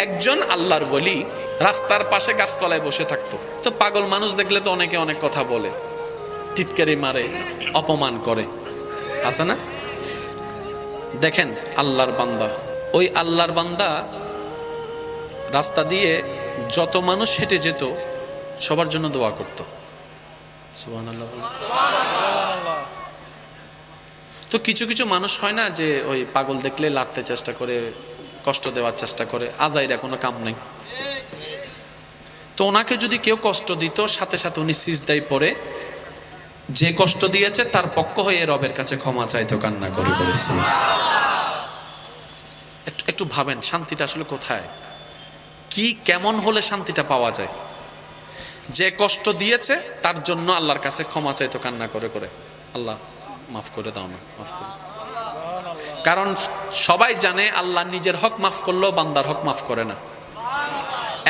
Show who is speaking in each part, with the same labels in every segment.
Speaker 1: একজন আল্লাহর ওলি রাস্তার পাশে গাছতলায় বসে থাকতো। তো পাগল মানুষ দেখলে তো অনেকে অনেক কথা বলে, টিটকারি মারে, অপমান করে, আছে না? দেখেন আল্লাহর বান্দা, ওই আল্লাহর বান্দা রাস্তা দিয়ে যত মানুষ হেঁটে যেত সবার জন্য দোয়া করত। সুবহানাল্লাহ। তো কিছু কিছু মানুষ হয় না যে ওই পাগল দেখলে লাড়তে চেষ্টা করে, কষ্ট দেওয়ার চেষ্টা করে, আজাইরা কোনো কাম নাই। তো ওনাকে যদি কেউ কষ্ট দিত, সাথে সাথে উনি সিজদায় পড়ে যে কষ্ট দিয়েছে তার পক্ষ হয়ে রবের কাছে ক্ষমা চাইতো, কান্না করে বলেছে। একটু ভাবেন শান্তিটা আসলে কোথায়, কি কেমন হলে শান্তিটা পাওয়া যায়? যে কষ্ট দিয়েছে তার জন্য আল্লাহর কাছে ক্ষমা চাইতো কান্না করে করে, আল্লাহ মাফ করে দাও না, মাফ করে। কারণ সবাই জানে আল্লাহ নিজের হক মাফ করলেও বান্দার হক মাফ করে না।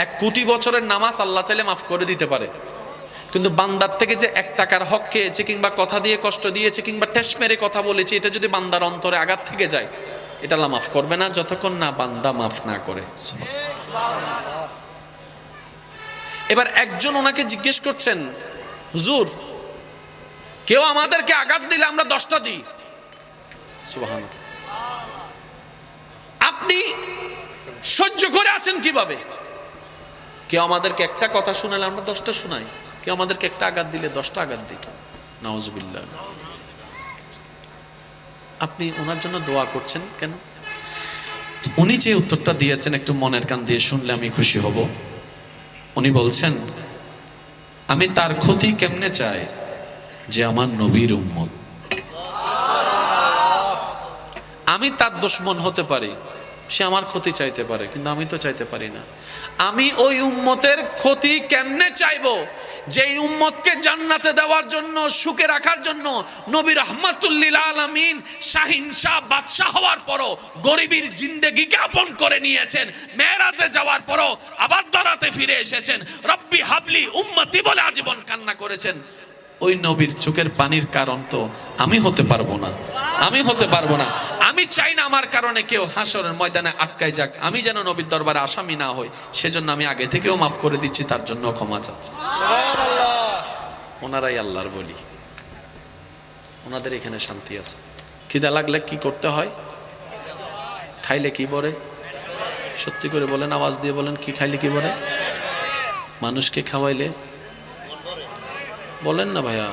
Speaker 1: 1 কোটি বছরের নামাজ আল্লাহ চাইলে মাফ করে দিতে পারে, কিন্তু বান্দার থেকে যে 1 টাকার হক খেয়েছে, কিংবা কথা দিয়ে কষ্ট দিয়েছে, কিংবা ঠেস মেরে কথা বলেছে, এটা যদি বান্দার অন্তরে আঘাত থেকে যায়, এটা আল্লাহ মাফ করবে না যতক্ষণ না বান্দা মাফ না করে। এবার একজন ওনাকে জিজ্ঞেস করছেন, হুজুর কেউ আমাদেরকে আঘাত দিলে আমরা 10টা দিই, সুবহানাল্লাহ, আপনি সহ্য করে আছেন কিভাবে? কেউ আমাদেরকে একটা কথা শোনালে আমরা 10টা শোনাই, কেউ আমাদেরকে একটা আঘাত দিলে 10টা আঘাত দিই। নাউজুবিল্লাহ। আপনি ওনার জন্য দোয়া করছেন কেন? উনি যে উত্তরটা দিয়েছেন একটু মনের কান দিয়ে শুনলে আমি খুশি হব। উনি বলছেন, আমি তার ক্ষতি কেমনে চাই যে আমার নবীর উম্মত। আমি তার দুশমন হতে পারি, সে আমার ক্ষতি চাইতে পারে, কিন্তু আমি তো চাইতে পারি না। আমি ওই উম্মতের ক্ষতি কেমনে চাইবো যেই উম্মতকে জান্নাতে দেওয়ার জন্য, সুখে রাখার জন্য নবী রাহমাতুল লিল আলামিন শাহিন শাহ বাদশাহ হওয়ার পরও গরিবের জিন্দেগিকে আপন করে নিয়েছেন, মেরাজে যাওয়ার পরও আবার দরাতে ফিরে এসেছেন, রব্বি হাবলি উম্মতি বলে আজীবন কান্না করেছেন। ওই নবীর চোখের পানির কারণ তো আমি হতে পারবো না, আমি হতে পারবো না। আমি চাই না আমার কারণে কেউ হাসরের ময়দানে আটকায় যাক, আমি যেন নবীর দরবারে আসামি না হই, সেজন্য আমি আগে থেকেও মাফ করে দিচ্ছি, তার জন্য ক্ষমা চাচ্ছি। ওনারাই আল্লাহর বলি, ওনাদের এখানে শান্তি আছে। খিদা লাগলে কি করতে হয়? খাইলে কি বলে? সত্যি করে বলেন, আওয়াজ দিয়ে বলেন, কি খাইলে কি বলে? মানুষকে খাওয়াইলে, বলেন না ভাইয়া,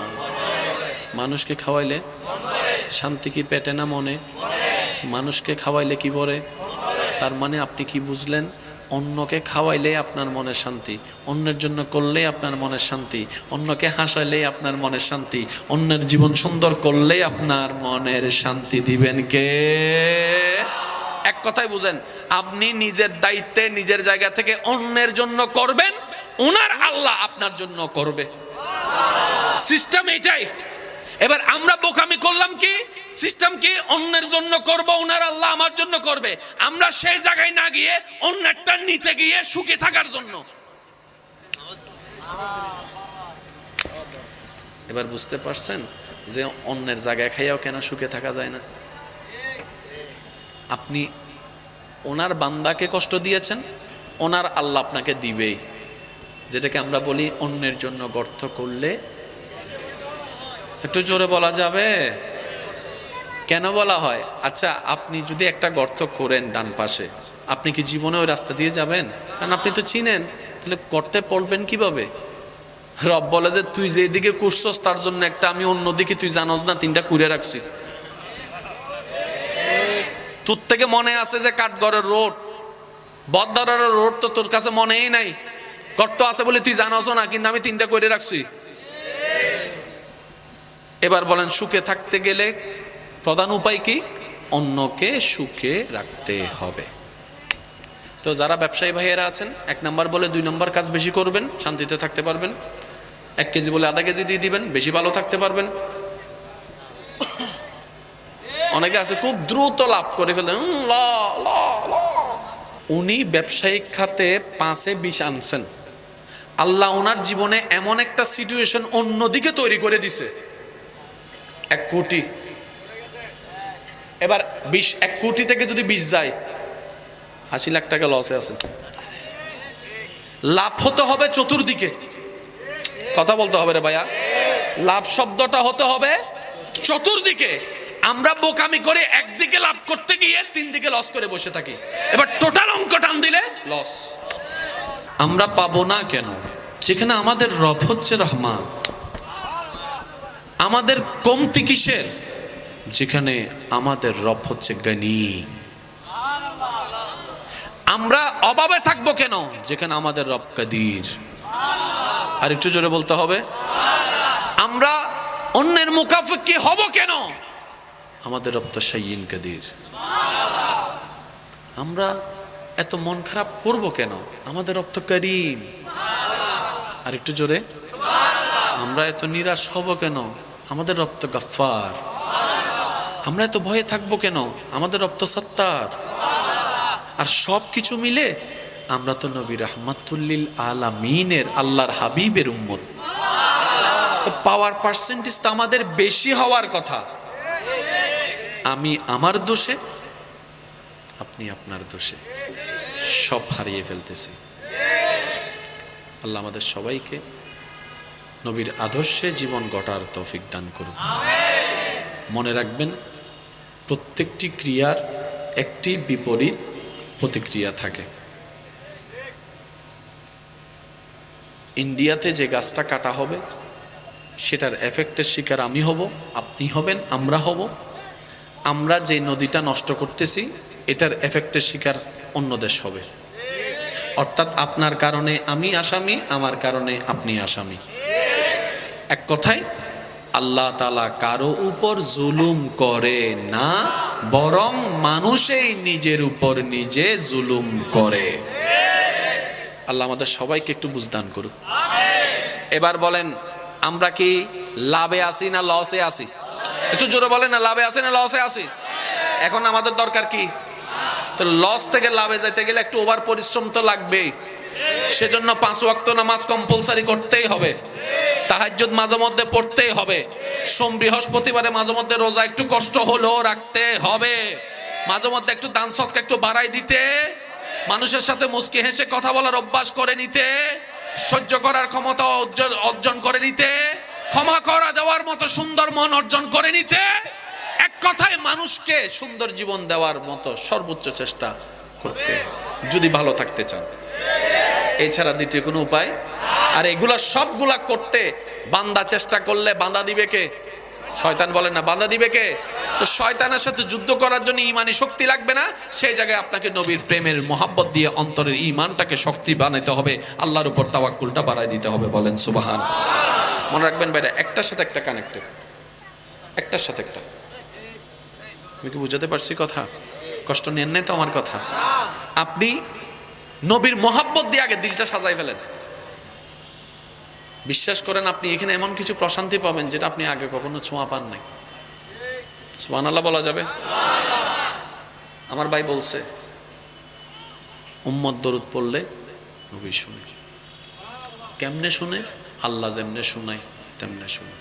Speaker 1: মানুষকে খাওয়াইলে শান্তি কি পেটে না মনে? মানুষকে খাওয়াইলে কি বলে? তার মানে আপনি কি বুঝলেন? অন্যকে খাওয়াইলে আপনার মনের শান্তি, অন্যের জন্য করলে আপনার মনের শান্তি, অন্যকে হাসাইলে আপনার মনের শান্তি, অন্যের জীবন সুন্দর করলে আপনার মনের শান্তি দিবেন কে? এক কথায় বুঝেন, আপনি নিজের দায়িত্বে নিজের জায়গা থেকে অন্যের জন্য করবেন, ওনার আল্লাহ আপনার জন্য করবে। সিস্টেম এটাই। এবার আমরা বোকামি করলাম কি? সিস্টেম কি? অন্যের জন্য করব, ওনার আল্লাহ আমার জন্য করবে। আমরা সেই জায়গায় না গিয়ে অন্যেরটা নিতে গিয়ে সুখে থাকার জন্য। এবার বুঝতে পারছেন যে অন্যের জায়গায় খাইয়াও কেন সুখে থাকা যায় না? আপনি ওনার বান্দাকে কষ্ট দিয়েছেন, ওনার আল্লাহ আপনাকে দিবেই। যেটাকে আমরা বলি অন্যের জন্য গর্ত করলে, একটু জোরে বলা যাবে? কেন বলা হয়? আচ্ছা, আপনি যদি একটা গর্ত করেন ডান পাশে, আপনি কি জীবনে ওই রাস্তা দিয়ে যাবেন? কারণ আপনি তো চিনেন, তাহলে গর্তে পড়বেন কিভাবে? রব বলে যে তুই যেদিকে করছস তার জন্য একটা আমি অন্যদিকে, তুই জানোস না 3টা কুড়ে রাখছি। তোর থেকে মনে আছে যে কাঠগড়ের রোড, বদদারের রোড তো তোর কাছে মনেই নাই, গর্ত আছে বলে তুই জানোস না, কিন্তু আমি 3টা করে রাখছি। এবার বলেন, সুখে থাকতে গেলে প্রধান উপায় কি? অন্যকে সুখে রাখতে হবে। তো যারা ব্যবসায়ী ভাইয়েরা আছেন, 1 নাম্বার বলে 2 নম্বর কাজ বেশি করবেন, শান্তিতে থাকতে পারবেন। 1 কেজি বলে আধা কেজি দিয়ে দিবেন, বেশি ভালো থাকতে পারবেন। অনেকে আছে খুব দ্রুত লাভ করে ফেলেন। উনি ব্যবসায়িক খাতে 5-এ 20 আনছেন, আল্লাহ ওনার জীবনে এমন একটা সিচুয়েশন অন্যদিকে তৈরি করে দিছে, 1 কোটি। এবার 1 কোটি থেকে যদি 20 যায়, 80 লাখ টাকা লসে আছে। লাভ হতে হবে চতুর্দিকে, কথা বলতে হবে রে ভাইয়া, লাভ শব্দটা হতে হবে চতুর্দিকে। আমরা বোকামি করে একদিকে লাভ করতে গিয়ে 3 দিকে লস করে বসে থাকি, এবার টোটাল অঙ্ক টান দিলে লস। আমরা পাবো না কেন? যেখানে আমাদের রব হচ্ছে রহমান। আমাদের কমতি কিসের? যেখানে আমাদের রব হচ্ছে গনি। আমরা অভাবে থাকবো কেন? যেখানে আমাদের রব কাদির। আর একটু জোরে বলতে হবে। আমরা অন্যের মুখাফেক্ষি হব কেন? আমাদের রব তো শাইয়িন কাদির। আমরা এত মন খারাপ করব কেন? আমাদের রব তো করিম। আর একটু জোরে। আমরা এত নিরাশ হব কেন? আমাদের রব তো গফফার। আমরা এত ভয়ে থাকবো কেন? আমাদের রব তো সত্তার। আর সব কিছু মিলে আমরা তো নবী রাহমাতুল্লিল আলামিনের, আল্লাহর হাবিবের উম্মত। তো পাওয়ার পার্সেন্টেজ তো আমাদের বেশি হওয়ার কথা। আমি আমার দোষে, আপনি আপনার দোষে সব হারিয়ে ফেলতেছি। আল্লাহ আমাদের সবাইকে নবীর আদর্শে জীবন গড়ার তৌফিক দান করুন। মনে রাখবেন, প্রত্যেকটি ক্রিয়ার একটি বিপরীত প্রতিক্রিয়া থাকে। ইন্ডিয়াতে যে গাছটা কাটা হবে সেটার এফেক্টের শিকার আমি হব, আপনি হবেন, আমরা হব। আমরা যে নদীটা নষ্ট করতেছি এটার এফেক্টের শিকার অন্য দেশ হবে। অর্থাৎ আপনার কারণে আমি আসামি, আমার কারণে আপনি আসামি। এক কথায় আল্লাহ তাআলা কারো উপর জুলুম করে না, বরং মানুষই নিজের উপর নিজে জুলুম করে। আল্লাহ আমাদের সবাইকে একটু বুঝদান করুক। এবার বলেন, আমরা কি লাভে আছি না লসে আছি? একটু জোরে বলেন না, লাভে আছি না লসে আছি? এখন আমাদের দরকার কি? তো লস থেকে লাভে যাইতে গেলে একটু ওভার পরিশ্রম তো লাগবেই। সেজন্য 5 ওয়াক্ত নামাজ কম্পালসারি করতেই হবে, তাহাজ্জুদ মাঝে মধ্যে পড়তেই হবে, সোম বৃহস্পতিবারে মাঝে মধ্যে রোজা একটু কষ্ট হলেও রাখতে হবে, মাঝে মধ্যে একটু দান সদকা একটু বাড়াই দিতে, মানুষের সাথে মুস্কি হেসে কথা বলার অভ্যাস করে নিতে, সহ্য করার ক্ষমতা অর্জন করে নিতে, ক্ষমা করা দেওয়ার মতো সুন্দর মন অর্জন করে নিতে, এক কথায় মানুষকে সুন্দর জীবন দেওয়ার মতো সর্বোচ্চ চেষ্টা করতে, যদি ভালো থাকতে চান। এছাড়া দ্বিতীয় কোনো উপায়? আর এগুলা সবগুলা করতে বান্দা চেষ্টা করলে বাধা দিবে কে? শয়তান। বলেন না, বাধা দিবে কে? তো শয়তানের সাথে যুদ্ধ করার জন্য ইমানি শক্তি লাগবে না, সেই জায়গায় আপনাকে নবীর প্রেমের মোহাব্বত দিয়ে অন্তরের ইমানটাকে শক্তি বানাইতে হবে, আল্লাহর উপর তাওয়াক্কুলটা বাড়াই দিতে হবে। বলেন সুবহান। মনে রাখবেন ভাইরা, একটার সাথে একটা কানেক্টেড, একটার সাথে একটা। আমি কি বুঝাতে পারছি কথা? কষ্ট নেন নাই তো আমার কথা? আপনি নবীর মোহাব্বত দিয়ে আগে দিলটা সাজাই ফেলেন। বিশ্বাস করেন, আপনি এখানে এমন কিছু প্রশান্তি পাবেন যেটা আপনি আগে কখনো ছোঁয়া পান নাই। সুবহানাল্লাহ বলা যাবে? আমার ভাই বলছে, উম্মত দরুদ পড়লে নবী শুনে। কেমনে শুনে? আল্লাহ যেমনে শুনায় তেমনে শুনে।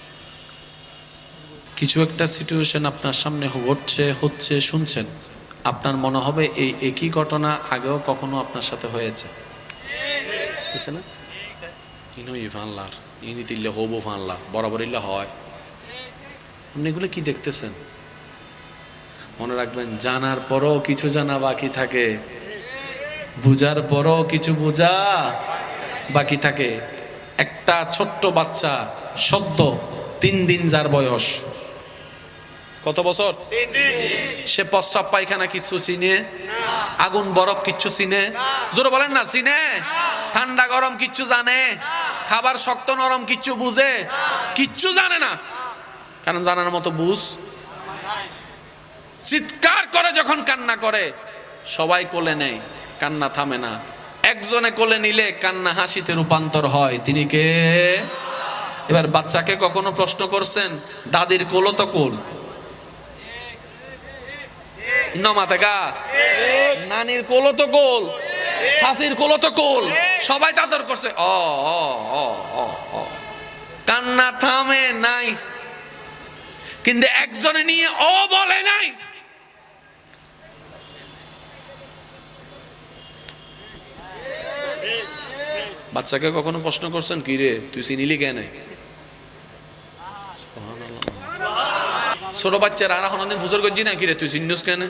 Speaker 1: কিছু একটা সিচুয়েশন আপনার সামনে হচ্ছে শুনছেন, আপনার মনে হবে এই একই ঘটনা আগেও কখনো আপনার সাথে হয়েছে। না, ইনই ফানলার ইনি তিল্লে হবো ফানলা বরাবর ইল্লা হয়। আপনি এগুলো কি দেখতেছেন? মনে রাখবেন, জানার পরও কিছু জানা বাকি থাকে, বুঝার পরও কিছু বোঝা বাকি থাকে। একটা ছোট্ট বাচ্চা, সদ্য 3 দিন যার বয়স, কত বছর? 3 দিন। সে প্রস্রাব পায়খানা কিচ্ছু চিনে? আগুন বরফ কিচ্ছু চিনে? জোরে বলেন না, চিনে? ঠান্ডা গরম কিচ্ছু জানে? খাবার শক্ত নরম কিচ্ছু বুঝে? কিচ্ছু জানে না। কারণ জানার মতো বুঝ। চিৎকার করে যখন কান্না করে সবাই কোলে নেয়, কান্না থামে না। একজনে কোলে নিলে কান্না হাসিতে রূপান্তর হয়, তিনি কে? এবার বাচ্চাকে কখনো প্রশ্ন করছেন, দাদির কোল তো কোল, নানির কোল তো কোল, শাশির কোল তো কোল, সবাই তাদের করছে। কান্না থামে নাই, কিন্তু একজনে নিয়ে ও বলে নাই। বাচ্চাকে কখনো প্রশ্ন করছেন কি রে তুই চিনিলি কেন? ছোট বাচ্চারা আর কোনদিন ফুসর করছি না কি রে তুই চিনিস কেন?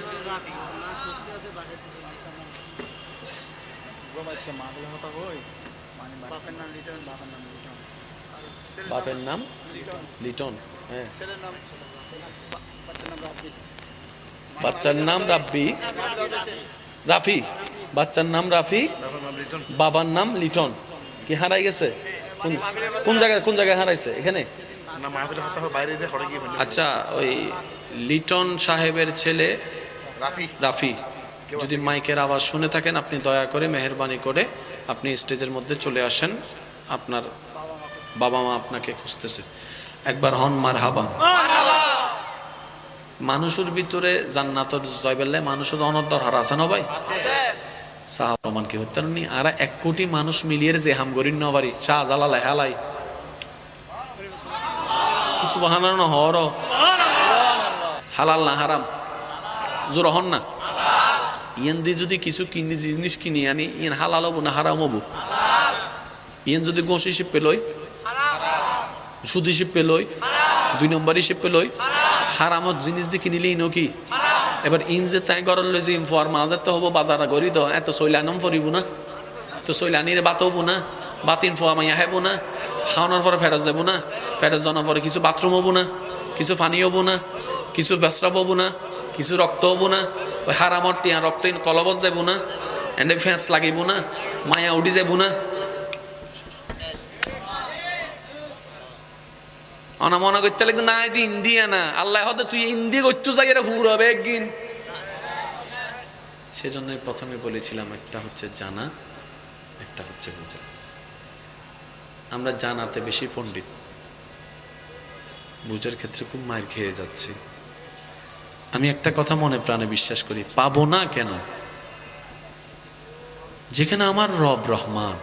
Speaker 1: বাপের নাম লিটন, হ্যাঁ বাচ্চার নাম রাব্বি, রাফি, বাচ্চার নাম রাফি, বাবার নাম লিটন। কি হারাই গেছে? কোন জায়গায় হারাইছে? এখানে? আচ্ছা, ওই লিটন সাহেবের ছেলে রাফি। যদি মাইকের আওয়াজ শুনে থাকেন আপনি দয়া করে মেহেরবানি করে আপনি স্টেজের মধ্যে চলে আসেন, আপনার বাবা মা আপনাকে খুঁজতেছে। একবার হন মারহাবা। মানুষের ভিতরে জান্নাতের জয়বেল্লে মানুষের অনর্দর হার আছে না ভাই? সাহাবামান কি হতেন নি? আর 1 কোটি মানুষ মিলিয়ে যে হামগরিন নবারি শাহজালাল হেলাই সুবহানাল্লাহ না হর হালাল না হারাম জোর হন না। ইয়ান দিয়ে যদি কিছু জিনিস কিনি আনি ইয়ান হালাল হবো না হারাম হবো? ইয়ান যদি গোশ হিসেব পেলই, সুদ হিসেব পেলই, 2 নম্বর হিসেব পেলই, হারামত জিনিস দিয়ে কিনিলে ইনো কি? এবার ইন যে তাই গরল লই যে ফর মাঝে তো হবো বাজারা করি তো এত সইলানম ফরিব না, তো সইলানির বাত হবো না, বাতিন ফোয়া মাইয়া হেবো না, খাওয়ানোর পরে ফেরত যাবো না, ফেরত জানার পরে কিছু বাথরুম হবো না, কিছু পানি হবো না, কিছু পেশরাব হবো না, কিছু রক্ত হবো না, ওই হারামর টিয়া রক্ত কলবত যাবো না, এন্ডে ফ্যাঁস লাগিব না, মায়া উডি যাবো না। অনা মনে করতে লাগবে না এটি ইন্ডিয়া না, আল্লাহ হতে তুই ইন্ডিয়া করতে যাই এটা ফুর হবে একদিন। সেজন্য প্রথমে বলেছিলাম একটা হচ্ছে জানা, একটা হচ্ছে বোঝা। আমরা জানাতে বেশি পণ্ডিত, বুঝার ক্ষেত্রে খুব মার খেয়ে যাচ্ছি। আমি একটা কথা মনে প্রাণে বিশ্বাস করি, পাবো না কেন? যেখানে আমার রব রহমান।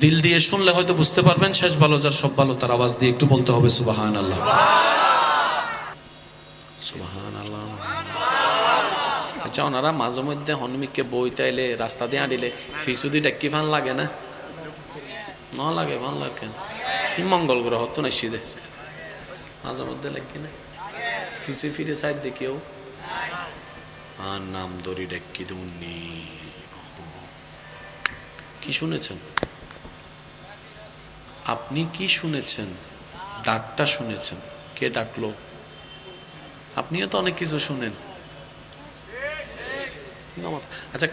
Speaker 1: দিল দিয়ে শুনলে হয়তো বুঝতে পারবেন, শেষ ভালো যার সব ভালো তার আওয়াজ দিয়ে একটু বলতে হবে সুবহানাল্লাহ, সুবহানাল্লাহ। আচ্ছা, ওনারা মাঝে মধ্যে হনুমিককে বইতে এলে রাস্তা দিয়ে আঁটিলে ফিসুদি ডাক্কি ফান লাগে না? না লাগে, ভান লাগে কেন? মঙ্গল গ্রহ তো নাই সিধে মাঝে মধ্যে লাগি না ফিসে ফিরে সাইড দেখিও আর নাম দড়ি ডাক্কি দুনি। কি শুনেছেন আপনি? কি শুনেছেন? ডাকটা শুনেছেন? কে ডাকলো? আপনিও তো অনেক কিছু শুনেন। আচ্ছা,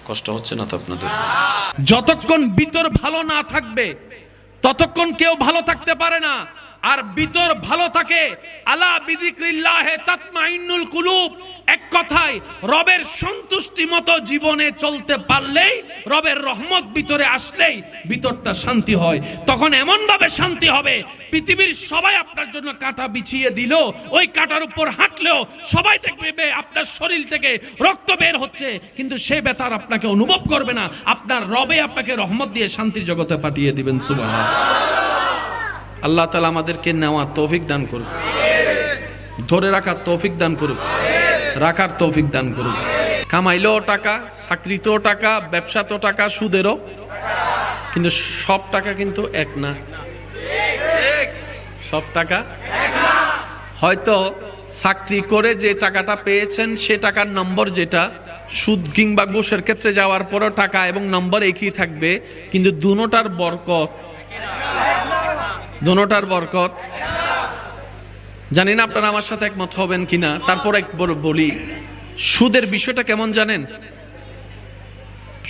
Speaker 1: কষ্ট হচ্ছে না তো আপনাদের?
Speaker 2: যতক্ষণ ভিতর ভালো না থাকবে ততক্ষণ কেউ ভালো থাকতে পারে না। আর ভিতর ভালো থাকে, আলা বিযিক্রিল্লাহি তাতমাইন্নুল কুলুব। এক কথায় রবের সন্তুষ্টি মতো জীবনে চলতে পারলেই, রবের রহমত ভিতরে আসলেই ভিতরটা শান্তি হয়। তখন এমন ভাবে শান্তি হবে, পৃথিবীর সবাই আপনার জন্য কাঁটা বিছিয়ে দিল, ওই কাঁটার উপর হাঁটলেও সবাই দেখবে আপনার শরীর থেকে রক্ত বের হচ্ছে, কিন্তু সে ব্যথার আপনাকে অনুভব করবে না। আপনার রবে আপনাকে রহমত দিয়ে শান্তির জগতে পাঠিয়ে দিবেন। সুবহানাল্লাহ। আল্লাহ তাআলা আমাদেরকে নেওয়ার তৌফিক দান করুন, ধরে রাখার তৌফিক দান করুন, রাখার তৌফিক দান করুন। কামাইলেও টাকা, চাকরিতেও টাকা, ব্যবসাতেও টাকা, সুদেরও, কিন্তু সব টাকা কিন্তু এক না। সব টাকা হয়তো চাকরি করে যে টাকাটা পেয়েছেন সে টাকার নম্বর যেটা, সুদ কিংবা ঘুষের ক্ষেত্রে যাওয়ার পরও টাকা এবং নম্বর একই থাকবে, কিন্তু দুনোটার বরকত, দুনোটার বরকত। জানি না আপনারা আমার সাথে একমত হবেন কিনা, তারপর একবার বলি সুদের বিষয়টা কেমন জানেন?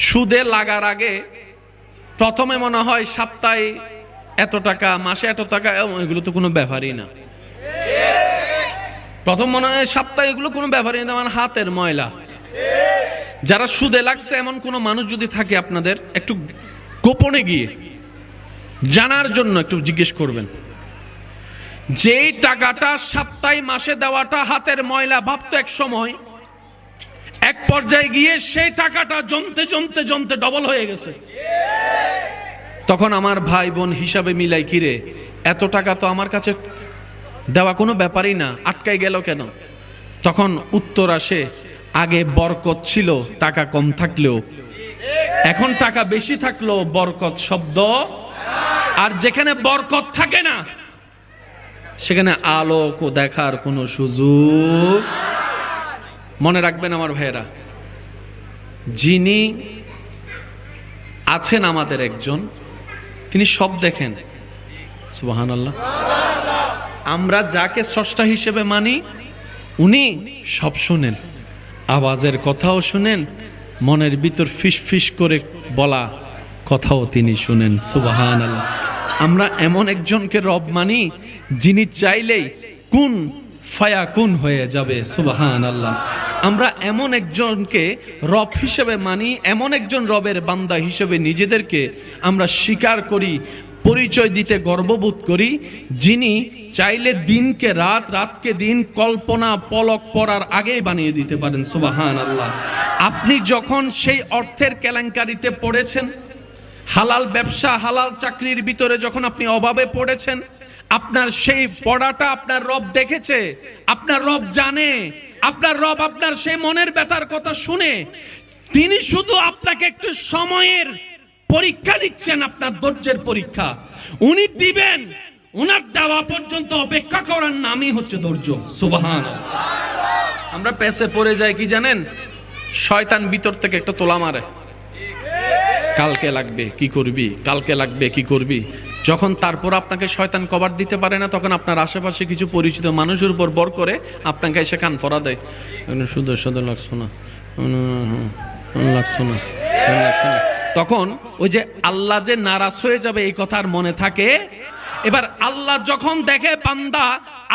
Speaker 2: সুদে লাগার আগে প্রথমে মনে হয় সপ্তাহে এত টাকা, মাসে এত টাকা, এগুলো তো কোনো ব্যাপারই না। প্রথম মনে হয় সপ্তাহে এগুলো কোনো ব্যাপারই না, আমার হাতের ময়লা। যারা সুদে লাগছে এমন কোনো মানুষ যদি থাকে আপনাদের, একটু গোপনে গিয়ে জানার জন্য একটু জিজ্ঞেস করবেন, যেই টাকাটা সপ্তাহে মাসে দেওয়াটা হাতের ময়লা ভাবতো এক সময়, এক পর্যায়ে গিয়ে সেই টাকাটা জমতে জমতে জমতে ডবল হয়ে গেছে। তখন আমার ভাই বোন হিসাবে মিলাই, কিরে এত টাকা তো আমার কাছে দেওয়া কোনো ব্যাপারই না, আটকাই গেল কেন? তখন উত্তর আসে, আগে বরকত ছিল টাকা কম থাকলেও, এখন টাকা বেশি থাকলেও বরকত শব্দ, আর যেখানে বরকত থাকে না সেখানে আলোক ও দেখার কোনো সুযোগ। মনে রাখবেন আমার ভাইয়েরা, যিনি আছেন আমাদের একজন, তিনি সব দেখেন। সুবহানাল্লাহ। আমরা যাকে স্রষ্টা হিসেবে মানি উনি সব শুনেন, আওয়াজের কথাও শুনেন, মনের ভিতর ফিস ফিস করে বলা কথাও তিনি শুনেন। সুবহানাল্লাহ। আমরা এমন একজনকে রব মানি যিনি চাইলেই কুন ফায়াকুন হয়ে যাবে। সুবহানাল্লাহ। আমরা এমন একজনকে রব হিসেবে মানি, এমন একজন রবের বান্দা হিসেবে নিজেদেরকে আমরা স্বীকার করি, পরিচয় দিতে গর্ববোধ করি, যিনি চাইলে দিনকে রাত, রাতকে দিন কল্পনা পলক পড়ার আগেই বানিয়ে দিতে পারেন। সুবহানাল্লাহ। আপনি যখন সেই অর্থের কেলেঙ্কারিতে পড়েছেন, হালাল ব্যবসা হালাল চাকরির ভিতরে যখন আপনি অভাবে পড়েছেন, আপনার সেই পড়াটা আপনার রব দেখেছে, আপনার রব জানে, আপনার রব আপনার সেই মনের ব্যথার কথা শুনে তিনি শুধু আপনাকে একটু সময়ের পরীক্ষা দিচ্ছেন, আপনার ধৈর্যের পরীক্ষা উনি দিবেন। উনার দেওয়া পর্যন্ত অপেক্ষা করার নামই হচ্ছে ধৈর্য। সুবহানাল্লাহ। আমরা পেছে পড়ে যাই কি জানেন? শয়তান ভিতর থেকে একটা তোলা মারে, কালকে লাগবে কি করবি, কালকে লাগবে কি করবি। যখন তারপর আপনাকে শয়তান কভার দিতে পারে না, তখন আপনার আশেপাশে কিছু পরিচিত মানুষের উপর বর করে আপনাকে এসে কান ফরা দেয়, শুধু শুধু লাগছো না, লাগছো না, লাগছো না। তখন ওই যে আল্লাহ যে নারাজ হয়ে যাবে এই কথা আর মনে থাকে। এবার আল্লাহ যখন দেখে বান্দা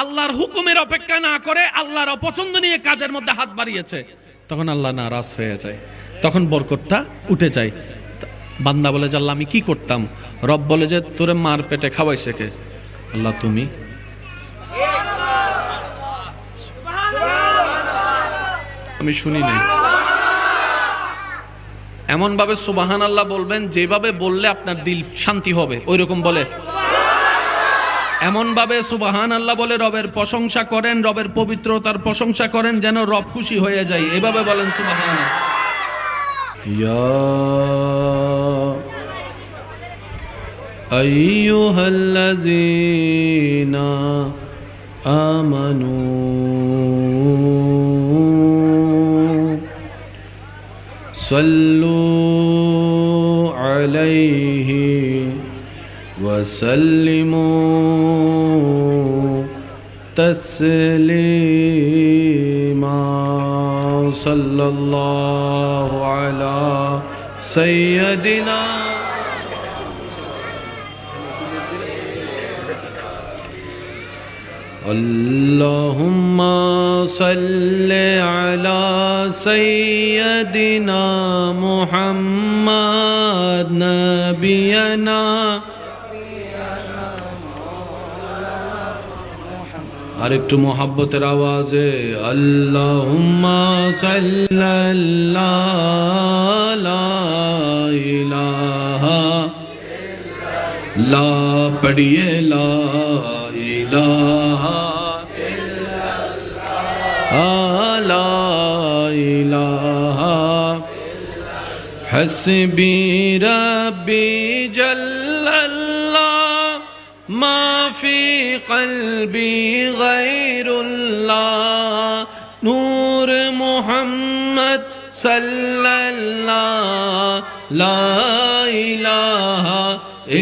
Speaker 2: আল্লাহর হুকুমের অপেক্ষা না করে আল্লাহর অপছন্দ নিয়ে কাজের মধ্যে হাত বাড়িয়েছে, তখন আল্লাহ নারাজ হয়ে যায়, তখন বরকতটা উঠে যায়। বান্দা বলে যে আল্লাহ আমি কি করতাম? রব বলে যে তোরে মার পেটে খাওয়াইছে কে? আল্লাহ তুমি। আমি শুনি নাই। এমন ভাবে সুবহানাল্লাহ বলবেন যেভাবে বললে আপনার দিল শান্তি হবে, ওই রকম বলে। এমন ভাবে সুবহানাল্লাহ বলে রবের প্রশংসা করেন, রবের পবিত্রতার প্রশংসা করেন যেন রব খুশি হয়ে যায়, এভাবে বলেন সুবহানাল্লাহ। ইয়া আইয়ুহাল্লাযীনা আমানু সাল্লু আলাইহি ওয়া সাল্লিমু তাসলিমা। সাল্লাল্লাহু আলা সাইয়্যিদিনা আল্লাহুম্মা সাল্লি আলা সাইয়্যিদিনা মুহাম্মাদ নাবিয়ানা। আর একটু মোহাব্বতের আওয়াজে আল্লাহুম্মা সাল্লাল্লাহু লা ইলাহা লা পড়িয়ে লা ইলাহা লা ইলাহা হাসবি রাব্বি জাল্লাল্লাহ মা ফি কলবি গায়রুল্লাহ নূর মুহাম্মদ সাল্লাল্লাহ লা ইলাহা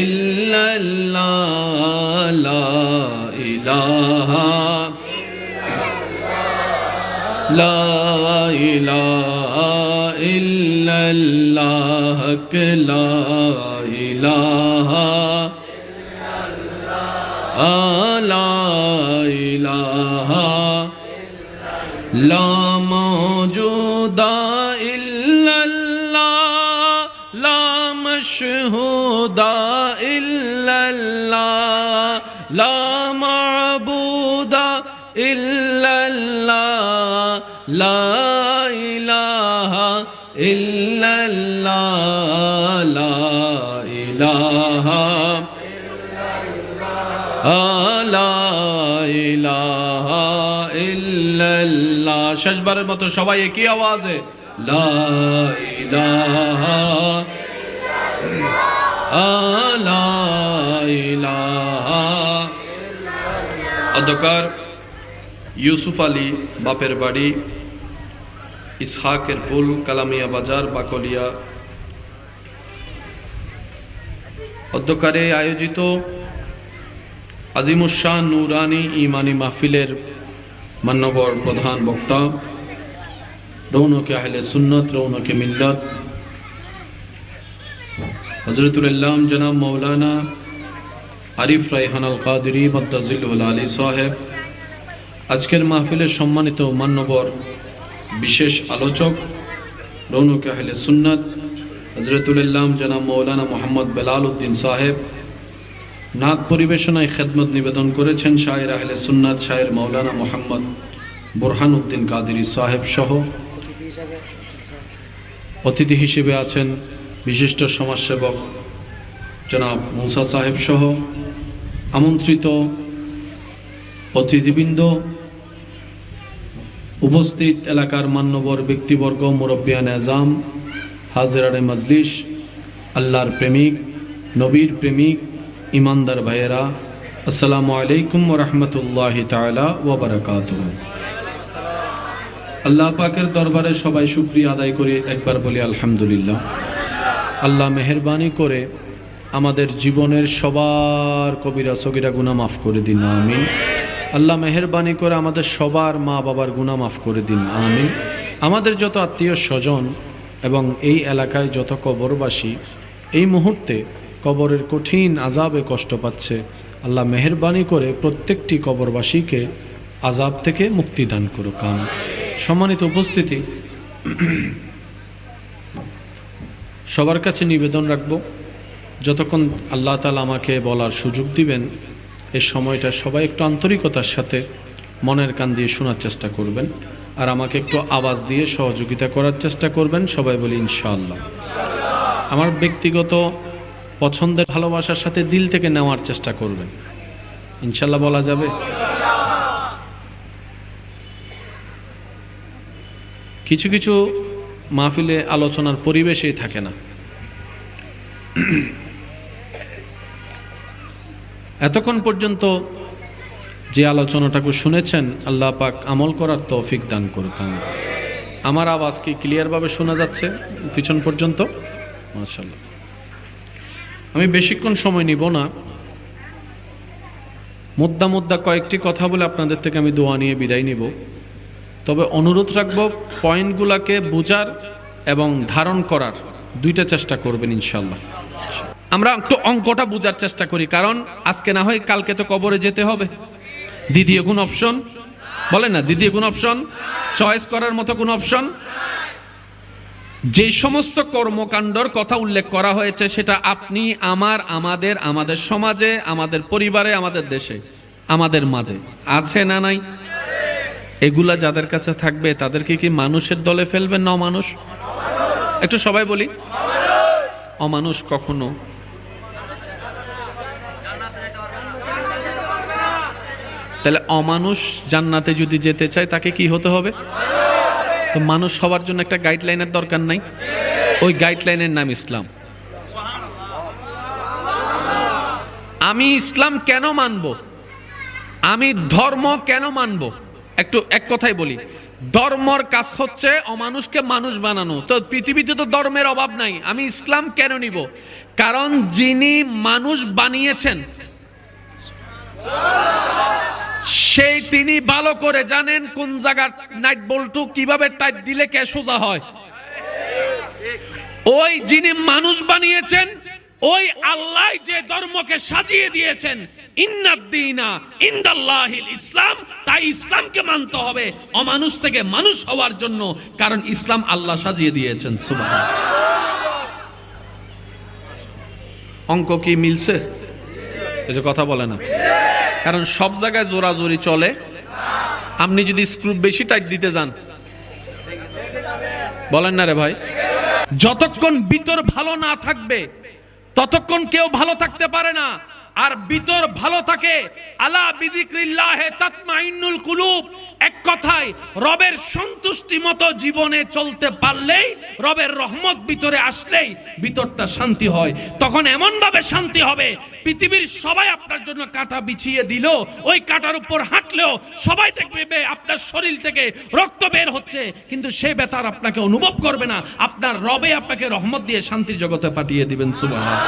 Speaker 2: ইল্লাল্লাহ লা ইলাহা লা ইলাহা ইল্লাল্লাহ লা ইলাহা লা ইলাহা লা মাওজুদা ইল্লাল্লাহ লা মাশহুদা ইল্লাল্লাহ লা মা'বুদা ইল্লাল্লাহ লা ইলাহা ইল্লাল্লাহ লা ইলাহা লা ইলাহা ইল্লাল্লাহ। শেষবারের মতো সবাই একই আওয়াজে লা ইলাহা লা ইলাহা। অধ্যকার ইউসুফ আলী, বাপের বাড়ি ইসহাকের পুল, কালামিয়া বাজার, বাকলিয়া। অধ্যকারে আয়োজিত আজিমুশান নুরানি ইমানি মাহফিলের মান্যবর প্রধান বক্তা, রৌনকে আহলে সুন্নত, রৌনকে মিল্লাত, হযরতুল ইল্লাম জনাব মৌলানা আরিফ রায়হান আল কাদেরী মাদ্দাজিলুল আলী সাহেব, আজকের মাহফিলের সম্মানিত মান্যবর বিশেষ আলোচক, রৌনকে আহলে সুন্নত হযরতুল ইল্লাম জনাব মৌলানা মোহাম্মদ বেলাল উদ্দিন সাহেব, নাত পরিবেশনায় খেদমত নিবেদন করেছেন শায়ের আহলে সুন্নাত শায়ের মৌলানা মোহাম্মদ বুরহান উদ্দিন কাদেরী সাহেব সহ অতিথি হিসেবে আছেন বিশিষ্ট সমাজসেবক জনাব মুসা সাহেব সহ আমন্ত্রিত অতিথিবৃন্দ, উপস্থিত এলাকার মান্যবর ব্যক্তিবর্গ, মুরব্বিয়ান আজম, হাজিরানে মজলিস, আল্লাহর প্রেমিক, নবীর প্রেমিক, ইমানদার ভাইয়েরা, আসসালামু আলাইকুম ওয়া রাহমাতুল্লাহি তাআলা ওয়া বারাকাতুহু। আল্লাহ পাকের দরবারে সবাই শুকরিয়া আদায় করে একবার বলি আলহামদুলিল্লাহ। আল্লাহ মেহেরবানি করে আমাদের জীবনের সবার কবিরা সগীরা গুনাহ মাফ করে দিন, আমিন। আল্লাহ মেহেরবানি করে আমাদের সবার মা বাবার গুনাহ মাফ করে দিন, আমিন। আমাদের যত আত্মীয় স্বজন এবং এই এলাকায় যত কবরবাসী এই মুহূর্তে কবরের কঠিন আযাবে কষ্ট পাচ্ছে, আল্লাহ মেহেরবানি করে প্রত্যেকটি কবরবাসীকে আযাব থেকে মুক্তি দান করুক, আমিন। সম্মানিত উপস্থিতি, সবার কাছে নিবেদন রাখব, যতক্ষণ আল্লাহ তাআলা আমাকে বলার সুযোগ দিবেন এই সময়টা সবাই একটু আন্তরিকতার সাথে মনের কান দিয়ে শোনার চেষ্টা করবেন, আর আমাকে একটু আওয়াজ দিয়ে সহযোগিতা করার চেষ্টা করবেন। সবাই বলি ইনশাআল্লাহ। আমার ব্যক্তিগত পছন্দের ভালোবাসার সাথে দিল থেকে নেওয়ার চেষ্টা করবেন, ইনশাআল্লাহ বলা যাবে। কিছু কিছু মাহফিলে আলোচনার পরিবেশই থাকে না। এতক্ষণ পর্যন্ত যে আলোচনাটাকে শুনেছেন, আল্লাহ পাক আমল করার তৌফিক দান করুক। আমার আওয়াজ কি ক্লিয়ারভাবে শোনা যাচ্ছে পিছন পর্যন্ত? মাশাআল্লাহ। আমি বেশিক্ষণ সময় নিব না, মুদ্দা কয়েকটি কথা বলে আপনাদের থেকে আমি দোয়া নিয়ে বিদায় নিব। তবে অনুরোধ রাখব, পয়েন্টগুলোকে বোঝার এবং ধারণ করার দুইটা চেষ্টা করবেন ইনশাআল্লাহ। আমরা একটু অঙ্কটা বোঝার চেষ্টা করি, কারণ আজকে না হয় কালকে তো কবরে যেতে হবে। দ্বিতীয় কোন অপশন বলেন না? দ্বিতীয় কোন অপশন, চয়েস করার মতো কোন অপশন? যে সমস্ত কর্মকাণ্ডর কথা উল্লেখ করা হয়েছে সেটা আপনি, আমাদের সমাজে, আমাদের পরিবারে, আমাদের দেশে, আমাদের মাঝে আছে না নাই? এগুলা যাদের কাছে থাকবে তাদেরকে কি মানুষের দলে ফেলবেন না অমানুষ? একটু সবাই বলি, অমানুষ কখনো তাহলে অমানুষ জান্নাতে যদি যেতে চায় তাকে কি হতে হবে? তো মানুষ হওয়ার জন্য একটা গাইডলাইনের দরকার নাই? ওই গাইডলাইনের নাম ইসলাম। আমি ইসলাম কেন মানব? আমি ধর্ম কেন মানব? এক কথাই বলি, ধর্মর কাজ হচ্ছে অমানুষকে মানুষ বানানো। তো পৃথিবীতে তো ধর্মের অভাব নাই, আমি ইসলাম কেন নিব? কারণ যিনি মানুষ বানিয়েছেন সেই তিনি ভালো করে জানেন কোন জায়গার নাইট বল্টু কিভাবে টাইট দিলে কে সোজা হয়। ওই যিনি মানুষ বানিয়েছেন ওই আল্লাহ যে ধর্মকে সাজিয়ে দিয়েছেন, ইন্নাদ-দীনা ইনদাল্লাহিল ইসলাম, তাই ইসলামকে মানতে হবে অমানুষ থেকে মানুষ হওয়ার জন্য, কারণ ইসলাম আল্লাহ সাজিয়ে দিয়েছেন। সুবহানাল্লাহ। অঙ্ক কি মিলছে? এই যে কথা বলে না, কারণ সব জায়গায় জোরাজোরি চলে। আপনি যদি স্ক্রু বেশি টাইট দিতে যান, বলেন না রে ভাই, যতক্ষণ ভিতর ভালো না থাকবে ততক্ষণ কেউ ভালো থাকতে পারে না। আর ভিতর ভালো থাকে, আলা বিযিক্রিল্লাহি তাতমাইন্নুল কুলুব। এক কথায় রবের সন্তুষ্টি মতো জীবনে চলতে পারলেই, রবের রহমত ভিতরে আসলেই ভিতরটা শান্তি হয়। তখন এমন ভাবে শান্তি হবে, পৃথিবীর সবাই আপনার জন্য কাঁটা বিছিয়ে দিল, ওই কাঁটার উপর হাঁটলেও সবাই দেখবে আপনার শরীর থেকে রক্ত বের হচ্ছে, কিন্তু সে ব্যথার আপনাকে অনুভব করবে না। আপনার রবে আপনাকে রহমত দিয়ে শান্তির জগতে পাঠিয়ে দিবেন। সুবহানাল্লাহ।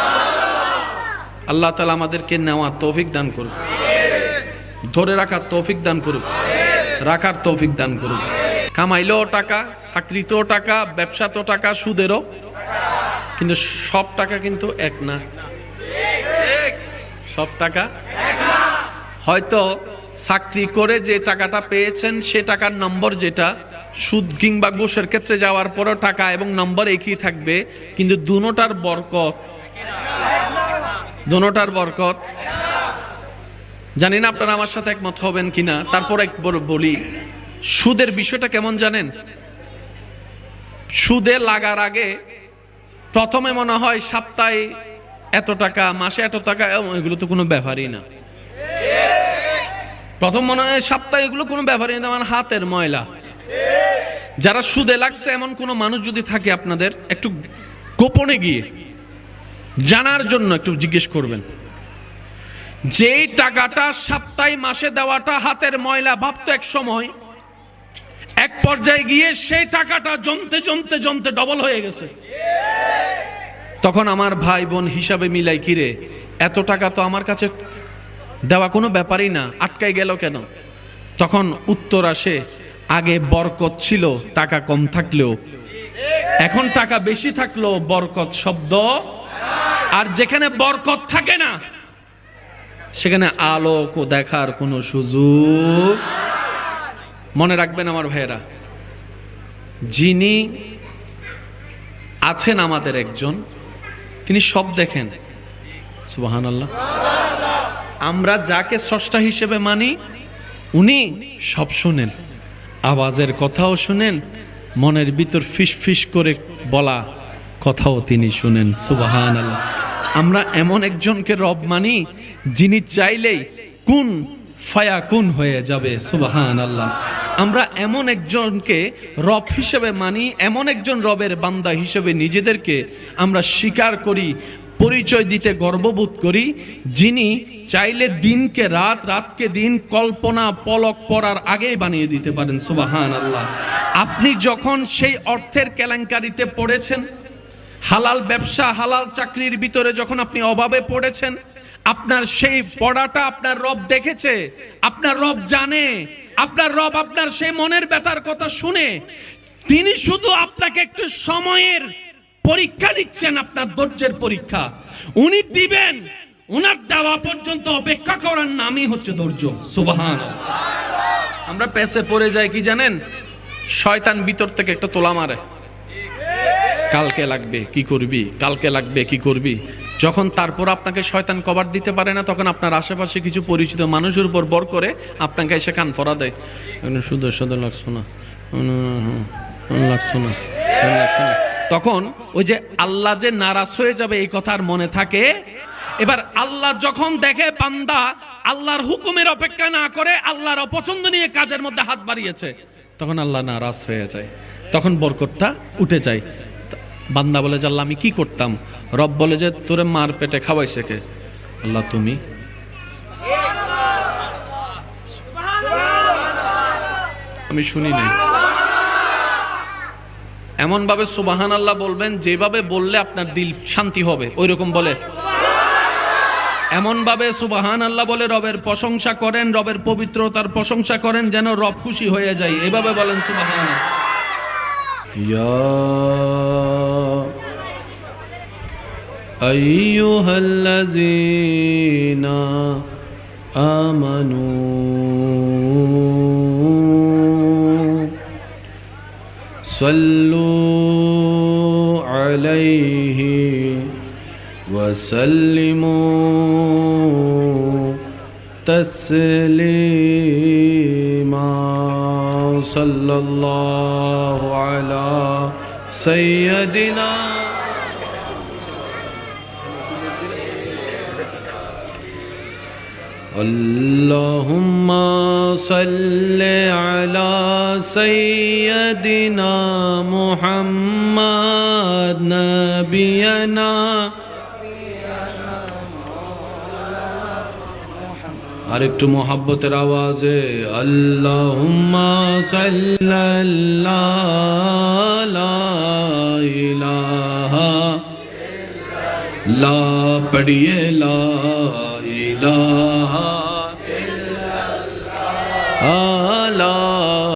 Speaker 2: আল্লাহ তাআলা আমাদেরকে নেওয়ার তৌফিক দান করুন, ধরে রাখার তৌফিক দান করুন, রাখার তৌফিক দান করুন। কামাইলেও টাকা, চাকরিতেও টাকা, ব্যবসাতেও টাকা, সুদেরও, কিন্তু সব টাকা কিন্তু এক না। সব টাকা হয়তো চাকরি করে যে টাকাটা পেয়েছেন সে টাকার নম্বর যেটা, সুদ কিংবা ঘুষের ক্ষেত্রে যাওয়ার পরও টাকা এবং নম্বর একই থাকবে, কিন্তু দুনোটার বরকত জানি না আপনারা আমার সাথে একমত হবেন কিনা। তারপর একবার বলি, সুদের বিষয়টা কেমন জানেন? সুদে লাগার আগে প্রথমে মনে হয় সপ্তাহে এত টাকা, মাসে এত টাকা, এগুলো তো কোনো ব্যাপারই না। প্রথম মনে হয় সপ্তাহে এগুলো কোনো ব্যাপারই না, আমার হাতের ময়লা। যারা সুদে লাগছে এমন কোনো মানুষ যদি থাকে আপনাদের, একটু গোপনে গিয়ে জানার জন্য একটু জিজ্ঞেস করবেন, যেই টাকাটা সপ্তাহে মাসে দেওয়াটা হাতের ময়লা ভাবতো এক সময়, এক পর্যায়ে গিয়ে সেই টাকাটা জমতে ডবল হয়ে গেছে। তখন আমার ভাই বোন হিসাবে মিলাই, কিরে এত টাকা তো আমার কাছে দেওয়া কোনো ব্যাপারই না, আটকাই গেল কেন? তখন উত্তর আসে, আগে বরকত ছিল টাকা কম থাকলেও, এখন টাকা বেশি থাকলেও বরকত শব্দ, আর যেখানে বরকত থাকে না সেখানে আলোক ও দেখার কোনো সুযোগ। মনে রাখবেন আমার ভাইয়েরা, যিনি আছেন আমাদের একজন, তিনি সব দেখেন। সুবহানাল্লাহ। আমরা যাকে স্রষ্টা হিসেবে মানি উনি সব শুনেন, আওয়াজের কথাও শুনেন, মনের ভিতর ফিস ফিস করে বলা কথাও তিনি শুনেন। সুবহানাল্লাহ। আমরা এমন একজনকে রব মানি যিনি চাইলেই কুন ফায়াকুন হয়ে যাবে। সুবহানাল্লাহ। আমরা এমন একজনকে রব হিসেবে মানি, এমন একজন রবের বান্দা হিসেবে নিজেদেরকে আমরা স্বীকার করি, পরিচয় দিতে গর্ববোধ করি, যিনি চাইলে দিনকে রাত, রাতকে দিন কল্পনা পলক পড়ার আগেই বানিয়ে দিতে পারেন। সুবহানাল্লাহ। আপনি যখন সেই অর্থের কেলেঙ্কারিতে পড়েছেন, হালাল ব্যবসা, হালাল চাকরির ভিতরে যখন আপনি অভাবে পড়েছেন, আপনার সেই পড়াটা আপনার রব দেখেছে, আপনার রব জানে, আপনার রব আপনার সেই মনের ব্যথার কথা শুনে তিনি শুধু আপনাকে একটু সময়ের পরীক্ষা দিচ্ছেন, আপনার ধৈর্যের পরীক্ষা উনি দিবেন। উনার দেওয়া পর্যন্ত অপেক্ষা করার নামই হচ্ছে ধৈর্য। সুবহানাল্লাহ। আমরা পেছে পড়ে যাই কি জানেন? শয়তান ভিতর থেকে একটা তোলা মারে, কালকে লাগবে কি করবি, কালকে লাগবে কি করবি। যখন তারপর আপনাকে শয়তান কভার দিতে পারে না, তখন আপনার আশেপাশে কিছু পরিচিত মানুষের উপর বর করে আপনাকে এসে কান ফরা দেয়, শুধু শুধু লাগছো না, লাগছো না, লাগছো না। তখন ওই যে আল্লাহ যে নারাজ হয়ে যাবে এই কথা আর মনে থাকে। এবার আল্লাহ যখন দেখে বান্দা আল্লাহর হুকুমের অপেক্ষা না করে আল্লাহর অপছন্দ নিয়ে কাজের মধ্যে হাত বাড়িয়েছে, তখন আল্লাহ নারাজ হয়ে যায়, তখন বরকতটা উঠে যায়। বান্দা বলে যে আল্লাহ আমি কি করতাম? রব বলে যে তোরে মার পেটে খাওয়াইছে কে? আল্লাহ তুমি। আমি শুনি নাই। এমন ভাবে সুবহানাল্লাহ বলবেন যেভাবে বললে আপনার দিল শান্তি হবে, ওই রকম বলে। এমন ভাবে সুবহানাল্লাহ বলে রবের প্রশংসা করেন, রবের পবিত্রতার প্রশংসা করেন, যেন রব খুশি হয়ে যায়। এভাবে বলেন সুবহানাল্লাহ। ইয়া আইয়ুহাল্লাযীনা আমানু সাল্লু আলাইহি ওয়া সাল্লিমু তাসলিমা সাল্লাল্লাহু আলা সাইয়্যিদিনা
Speaker 1: अल्लाहुम्मा सल्ले अला सय्यदिना मुहम्मद नबियना আর একটু মোহাব্বতের আওয়াজে আল্লাহুম্মা সাল্লাল্লাহু লা ইলাহা লা পড়িয়ে লা ইলাহা ইল্লাল্লাহ